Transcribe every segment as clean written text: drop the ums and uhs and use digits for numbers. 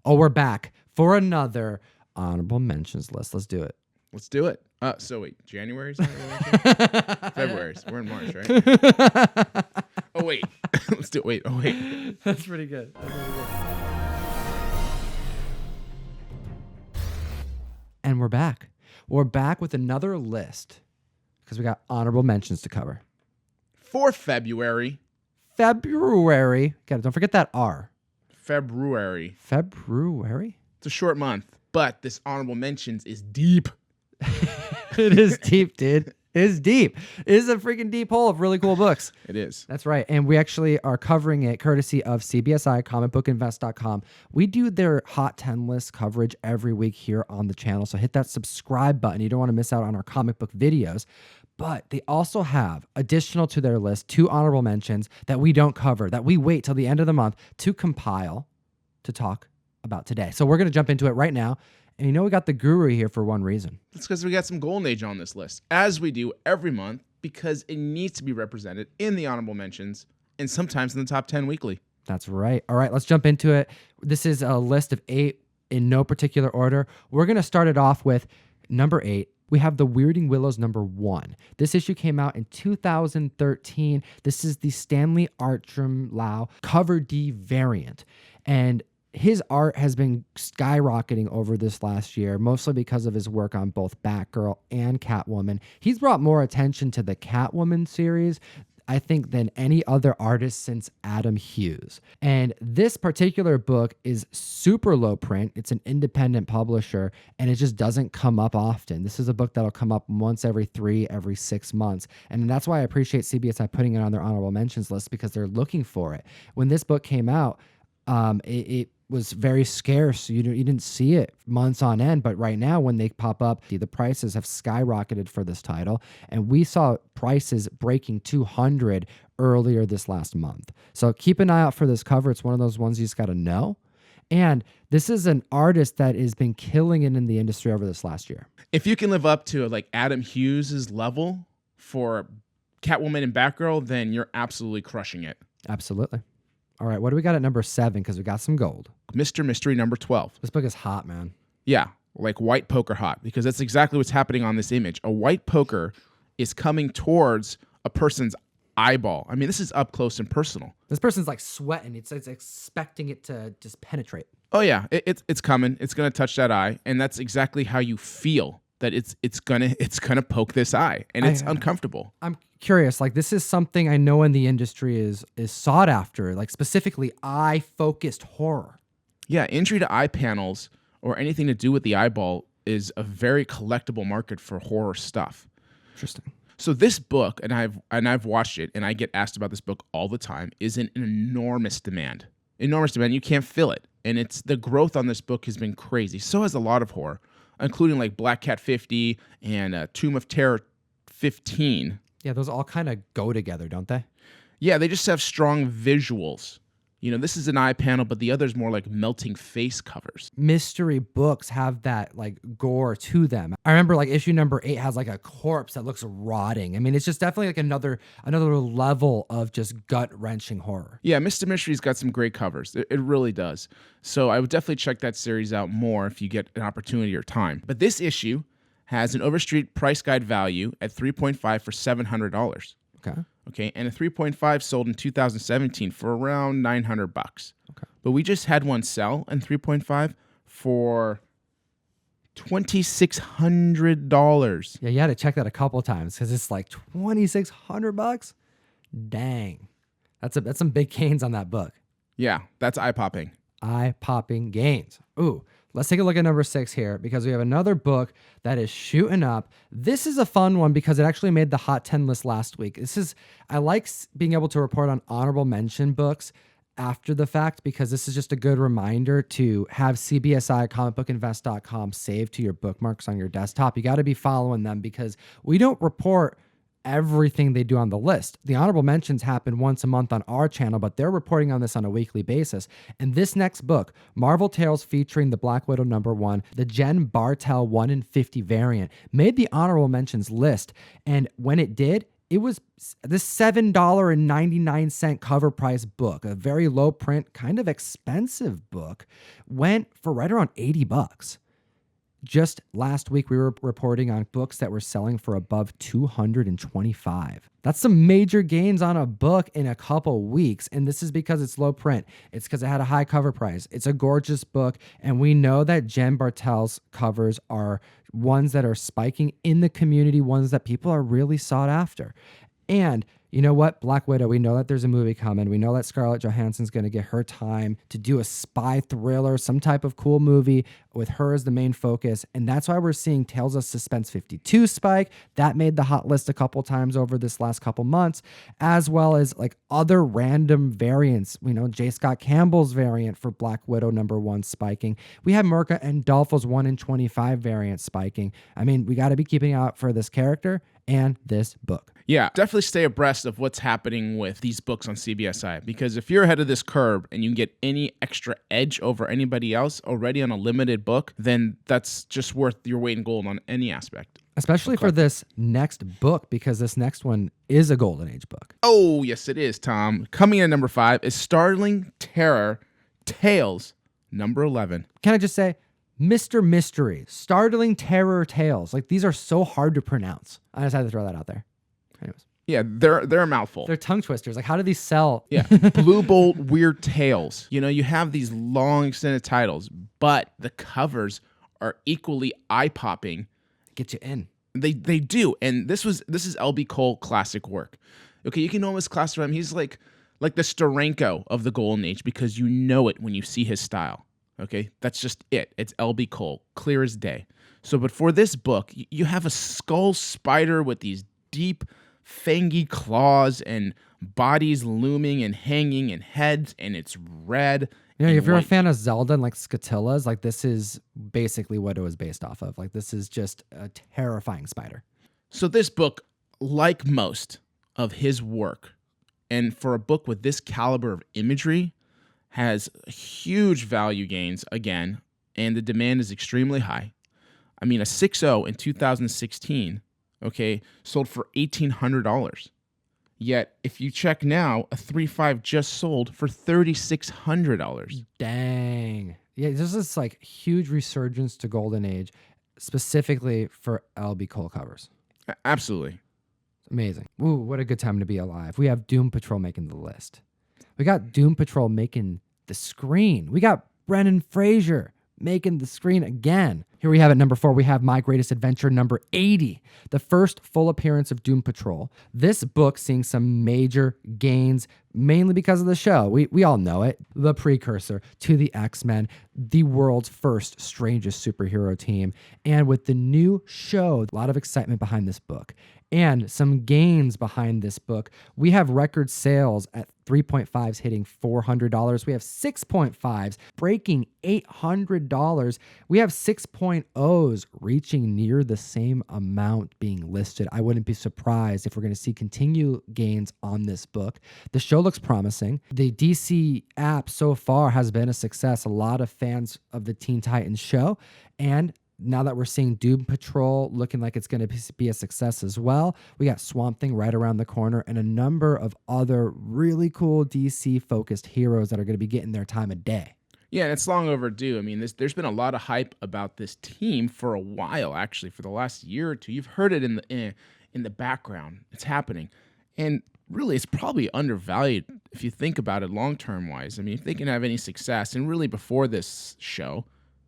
Oh, we're back for another honorable mentions list. Let's do it. Let's do it. So wait, January's not really February's. We're in March, right? Oh wait, let's do it. Wait, oh wait. That's pretty good. And we're back. We're back with another list because we got honorable mentions to cover. For February. February. Don't forget that R. February. February? It's a short month, but this honorable mentions is deep. It is deep, dude. It is deep. It is a freaking deep hole of really cool books. It is. That's right. And we actually are covering it courtesy of CBSI, comicbookinvest.com. We do their Hot 10 list coverage every week here on the channel. So hit that subscribe button. You don't want to miss out on our comic book videos. But they also have, additional to their list, 2 honorable mentions that we don't cover, that we wait till the end of the month to compile to talk about today. So we're going to jump into it right now. And we got the guru here for one reason. It's because we got some Golden Age on this list, as we do every month, because it needs to be represented in the honorable mentions and sometimes in the top 10 weekly. That's right. All right, let's jump into it. This is a list of 8 in no particular order. We're going to start it off with number 8. We have the Weirding Willows number 1. This issue came out in 2013. This is the Stanley Artrum Lau Cover D variant. And his art has been skyrocketing over this last year, mostly because of his work on both Batgirl and Catwoman. He's brought more attention to the Catwoman series, I think, than any other artist since Adam Hughes. And this particular book is super low print. It's an independent publisher, and it just doesn't come up often. This is a book that'll come up once every 6 months. And that's why I appreciate CBSI putting it on their honorable mentions list, because they're looking for it. When this book came out, it was very scarce. You didn't see it months on end, but right now when they pop up, the prices have skyrocketed for this title, and we saw prices breaking 200 earlier this last month. So keep an eye out for this cover. It's one of those ones you just got to know. And this is an artist that has been killing it in the industry over this last year. If you can live up to like Adam Hughes' level for Catwoman and Batgirl, then you're absolutely crushing it. Absolutely. All right, what do we got at number 7? Because we got some gold. Mr. Mystery number 12. This book is hot, man. Yeah, like white poker hot, because that's exactly what's happening on this image. A white poker is coming towards a person's eyeball. I mean, this is up close and personal. This person's like sweating. It's expecting it to just penetrate. Oh yeah, it's coming. It's gonna touch that eye, and that's exactly how you feel. That it's gonna poke this eye, and it's uncomfortable. I'm curious. Like, this is something I know in the industry is sought after. Like, specifically eye focused horror. Yeah, injury to eye panels or anything to do with the eyeball is a very collectible market for horror stuff. Interesting. So this book, and I've watched it, and I get asked about this book all the time, is in an enormous demand. Enormous demand. You can't fill it, and the growth on this book has been crazy. So has a lot of horror, including like Black Cat 50 and Tomb of Terror 15. Yeah, those all kind of go together, don't they? Yeah, they just have strong visuals. This is an eye panel, but the other's more like melting face covers. Mystery books have that like gore to them. I remember like issue number 8 has like a corpse that looks rotting. I mean, it's just definitely like another level of just gut-wrenching horror. Yeah, Mr. Mystery's got some great covers. It really does. So I would definitely check that series out more if you get an opportunity or time. But this issue has an Overstreet price guide value at $3.5 for $700. Okay, and a 3.5 sold in 2017 for around $900. Okay. But we just had one sell in 3.5 for $2,600. Yeah, you had to check that a couple times because it's like $2,600. Dang, that's some big gains on that book. Yeah, that's eye-popping. Eye-popping gains. Ooh. Let's take a look at number 6 here, because we have another book that is shooting up. This is a fun one because it actually made the Hot 10 list last week. I like being able to report on honorable mention books after the fact, because this is just a good reminder to have CBSI comicbookinvest.com saved to your bookmarks on your desktop. You got to be following them because we don't report everything they do on the list. The honorable mentions happen once a month on our channel, but they're reporting on this on a weekly basis. And this next book, Marvel Tales featuring the Black Widow number 1, the Jen Bartel 1 in 50 variant, made the honorable mentions list. And when it did, It was this $7.99 cover price book, a very low print, kind of expensive book, went for right around $80. Just last week, we were reporting on books that were selling for above $225. That's some major gains on a book in a couple weeks. And this is because it's low print. It's because it had a high cover price. It's a gorgeous book. And we know that Jen Bartel's covers are ones that are spiking in the community, ones that people are really sought after. And you know what? Black Widow, we know that there's a movie coming. We know that Scarlett Johansson's going to get her time to do a spy thriller, some type of cool movie with her as the main focus. And that's why we're seeing Tales of Suspense 52 spike. That made the hot list a couple times over this last couple months, as well as like other random variants. We know J. Scott Campbell's variant for Black Widow #1 spiking. We have Mirka and Dolfo's 1 in 25 variant spiking. I mean, we got to be keeping out for this character and this book. Yeah, definitely stay abreast of what's happening with these books on CBSI, because if you're ahead of this curve and you can get any extra edge over anybody else already on a limited book, then that's just worth your weight in gold on any aspect. Especially for this next book, because this next one is a Golden Age book. Oh, yes, it is, Tom. Coming in at number 5 is Startling Terror Tales, number 11. Can I just say, Mr. Mystery, Startling Terror Tales. Like, these are so hard to pronounce. I just had to throw that out there. Anyways. Yeah, they're a mouthful. They're tongue twisters. Like, how do these sell? Yeah, Blue Bolt Weird Tales. You know, you have these long extended titles, but the covers are equally eye-popping. Get you in. They do, and this is L.B. Cole classic work. Okay, you can almost classify him. He's like the Steranko of the Golden Age, because you know it when you see his style. Okay, that's just it. It's L.B. Cole, clear as day. So, but for this book, you have a skull spider with these deep, fangy claws and bodies looming and hanging and heads, and it's red. You know, if you're a fan of Zelda and like Scatillas, like this is basically what it was based off of. Like, this is just a terrifying spider. So this book, like most of his work, and for a book with this caliber of imagery, has huge value gains again, and the demand is extremely high. I mean, a 6.0 in 2016, okay, sold for $1,800. Yet, if you check now, a 3.5 just sold for $3,600. Dang. Yeah, there's this like huge resurgence to Golden Age, specifically for LB Cole covers. Absolutely. Amazing. Ooh, what a good time to be alive. We have Doom Patrol making the list. We got Doom Patrol making the screen. We got Brendan Fraser making the screen again. Here we have at number 4, we have My Greatest Adventure number 80, the first full appearance of Doom Patrol. This book seeing some major gains, mainly because of the show. We all know it. The precursor to the X-Men, the world's first strangest superhero team. And with the new show, a lot of excitement behind this book. And some gains behind this book. We have record sales at 3.5s hitting $400. We have 6.5s breaking $800. We have 6.0s reaching near the same amount being listed. I wouldn't be surprised if we're going to see continued gains on this book. The show looks promising. The DC app so far has been a success. A lot of fans of the Teen Titans show, and now that we're seeing Doom Patrol looking like it's going to be a success as well, we got Swamp Thing right around the corner and a number of other really cool DC-focused heroes that are going to be getting their time of day. Yeah, and it's long overdue. I mean, there's been a lot of hype about this team for a while, actually, for the last year or two. You've heard it in the background. It's happening. And really, it's probably undervalued if you think about it long-term wise. I mean, if they can have any success, and really before this show,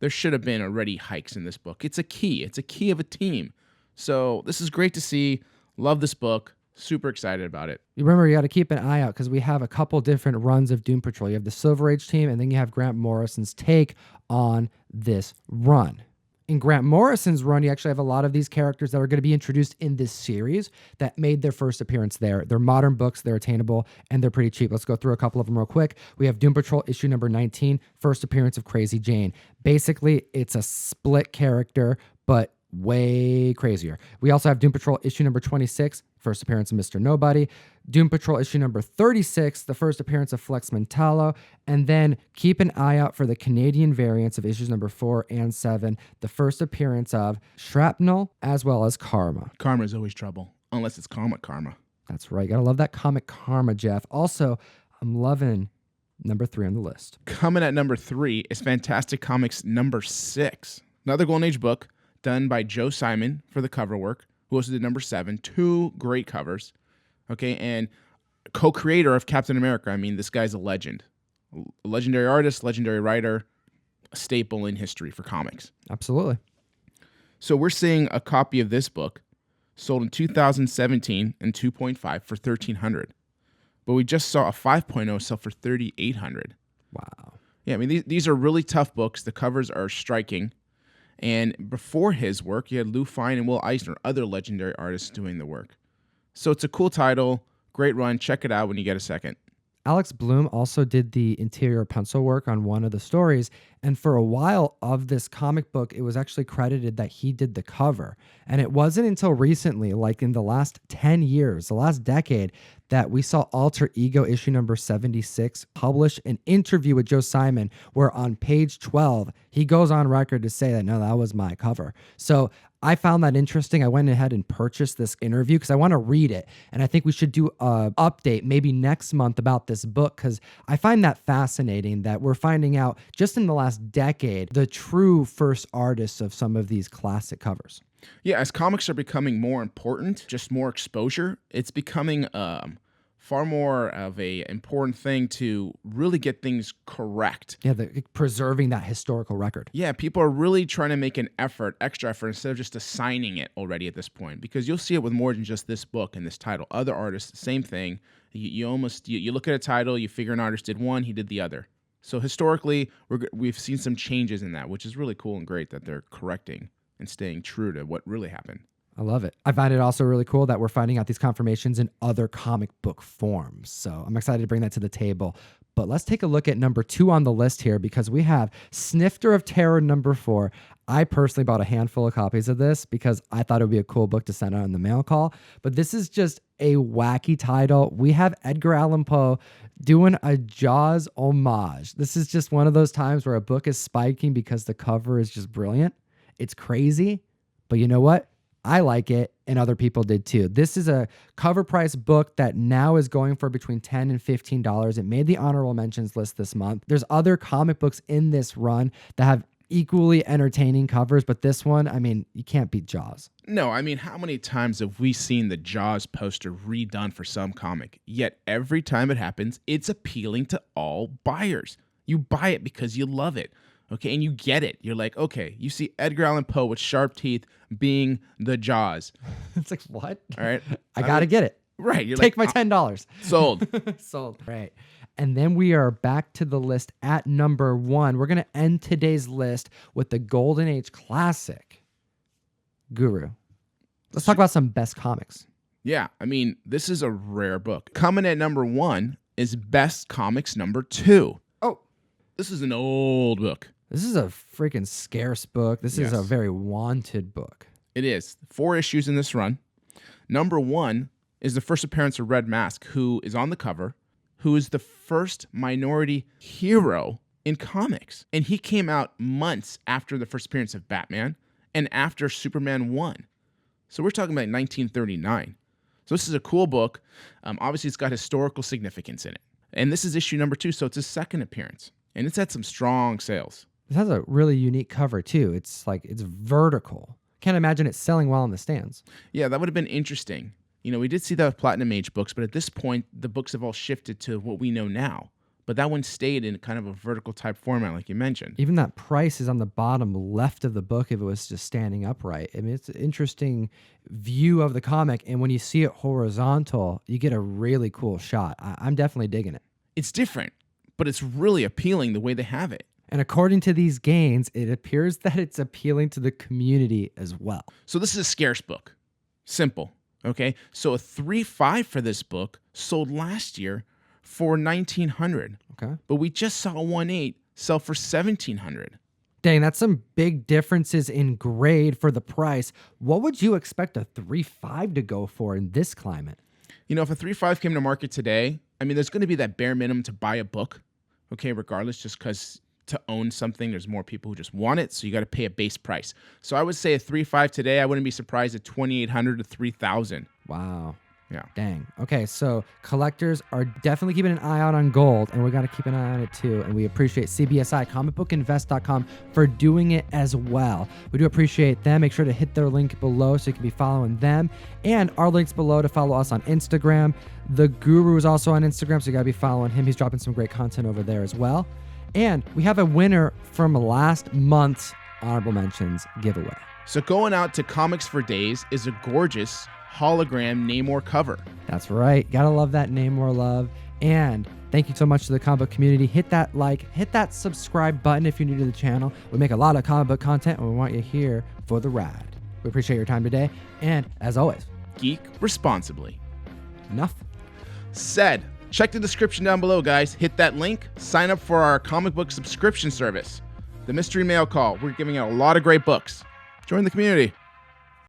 there should have been already hikes in this book. It's a key. It's a key of a team. So this is great to see. Love this book. Super excited about it. You remember, you got to keep an eye out because we have a couple different runs of Doom Patrol. You have the Silver Age team, and then you have Grant Morrison's take on this run. In Grant Morrison's run, you actually have a lot of these characters that are going to be introduced in this series that made their first appearance there. They're modern books, they're attainable, and they're pretty cheap. Let's go through a couple of them real quick. We have Doom Patrol issue number 19, first appearance of Crazy Jane. Basically, it's a split character, but way crazier. We also have Doom Patrol issue number 26, first appearance of Mr. Nobody. Doom Patrol issue number 36, the first appearance of Flex Mentallo. And then keep an eye out for the Canadian variants of issues number 4 and 7, the first appearance of Shrapnel as well as Karma. Karma is always trouble. unless it's Comic Karma. That's right. Gotta love that comic karma, Jeff. Also, I'm loving number 3 on the list. Coming at number 3 is Fantastic Comics number 6. Another Golden Age book done by Joe Simon for the cover work, who also did number 7. 2 great covers. Okay, and co-creator of Captain America. I mean, this guy's a legend. A legendary artist, legendary writer, a staple in history for comics. Absolutely. So we're seeing a copy of this book sold in 2017 in 2.5 for $1,300. But we just saw a 5.0 sell for $3,800. Wow. Yeah, I mean, these are really tough books. The covers are striking. And before his work, you had Lou Fine and Will Eisner, other legendary artists doing the work. So it's a cool title, great run. Check it out when you get a second. Alex Bloom also did the interior pencil work on one of the stories. And for a while of this comic book, it was actually credited that he did the cover. And it wasn't until recently, like in the last 10 years, the last decade, that we saw Alter Ego issue number 76 publish an interview with Joe Simon, where on page 12, he goes on record to say that, no, that was my cover. So I found that interesting. I went ahead and purchased this interview because I want to read it. And I think we should do an update maybe next month about this book, because I find that fascinating that we're finding out just in the last decade the true first artists of some of these classic covers. Yeah, as comics are becoming more important, just more exposure, it's becoming far more of a important thing to really get things correct. Yeah, preserving that historical record. Yeah, people are really trying to make an effort, extra effort, instead of just assigning it already at this point. Because you'll see it with more than just this book and this title. Other artists, same thing. You look at a title, you figure an artist did one, he did the other. So historically, we've seen some changes in that, which is really cool and great that they're correcting and staying true to what really happened. I love it. I find it also really cool that we're finding out these confirmations in other comic book forms. So I'm excited to bring that to the table. But let's take a look at number 2 on the list here, because we have Snifter of Terror number 4. I personally bought a handful of copies of this because I thought it would be a cool book to send out in the mail call. But this is just a wacky title. We have Edgar Allan Poe doing a Jaws homage. This is just one of those times where a book is spiking because the cover is just brilliant. It's crazy, but you know what? I like it, and other people did too. This is a cover price book that now is going for between $10 and $15. It made the honorable mentions list this month. There's other comic books in this run that have equally entertaining covers, but this one, I mean, you can't beat Jaws. No, I mean, how many times have we seen the Jaws poster redone for some comic? Yet every time it happens, it's appealing to all buyers. You buy it because you love it. Okay, and you get it. You're like, okay, you see Edgar Allan Poe with sharp teeth being the Jaws. It's like, what? All right. I got to get it. Right. You're Take like, my $10. Sold. Sold. Right. And then we are back to the list at number 1. We're going to end today's list with the Golden Age classic, Guru. Let's talk about some best comics. Yeah, I mean, this is a rare book. Coming at number 1 is Best Comics number 2. Oh. This is an old book. This is a freaking scarce book. This is Yes. a very wanted book. It is. 4 issues in this run. Number 1 is the first appearance of Red Mask, who is on the cover, who is the first minority hero in comics. And he came out months after the first appearance of Batman and after Superman 1. So we're talking about 1939. So this is a cool book. Obviously, it's got historical significance in it. And this is issue number 2, so it's his second appearance. And it's had some strong sales. This has a really unique cover too. It's vertical. Can't imagine it selling well in the stands. Yeah, that would have been interesting. You know, we did see that with Platinum Age books, but at this point, the books have all shifted to what we know now. But that one stayed in kind of a vertical type format, like you mentioned. Even that price is on the bottom left of the book if it was just standing upright. I mean, it's an interesting view of the comic. And when you see it horizontal, you get a really cool shot. I'm definitely digging it. It's different, but it's really appealing the way they have it. And according to these gains, it appears that it's appealing to the community as well. So this is a scarce book. Simple. Okay. So a 3.5 for this book sold last year for $1,900. Okay. But we just saw a 1.8 sell for $1,700. Dang, that's some big differences in grade for the price. What would you expect a 3.5 to go for in this climate? You know, if a 3.5 came to market today, I mean, there's going to be that bare minimum to buy a book. Okay, regardless, just because to own something. There's more people who just want it, so you got to pay a base price. So I would say a 3.5 today. I wouldn't be surprised at 2,800 to 3,000. Wow. Yeah. Dang. Okay, so collectors are definitely keeping an eye out on gold, and we got to keep an eye on it too. And we appreciate CBSI, comicbookinvest.com, for doing it as well. We do appreciate them. Make sure to hit their link below so you can be following them, and our links below to follow us on Instagram. The Guru is also on Instagram, so you got to be following him. He's dropping some great content over there as well. And we have a winner from last month's Honorable Mentions giveaway. So going out to Comics for Days is a gorgeous hologram Namor cover. That's right. Gotta love that Namor love. And thank you so much to the comic book community. Hit that like, hit that subscribe button if you're new to the channel. We make a lot of comic book content, and we want you here for the ride. We appreciate your time today. And as always, Geek responsibly. enough Said. Check the description down below, guys. Hit that link. Sign up for our comic book subscription service. The Mystery Mail Call. We're giving out a lot of great books. Join the community.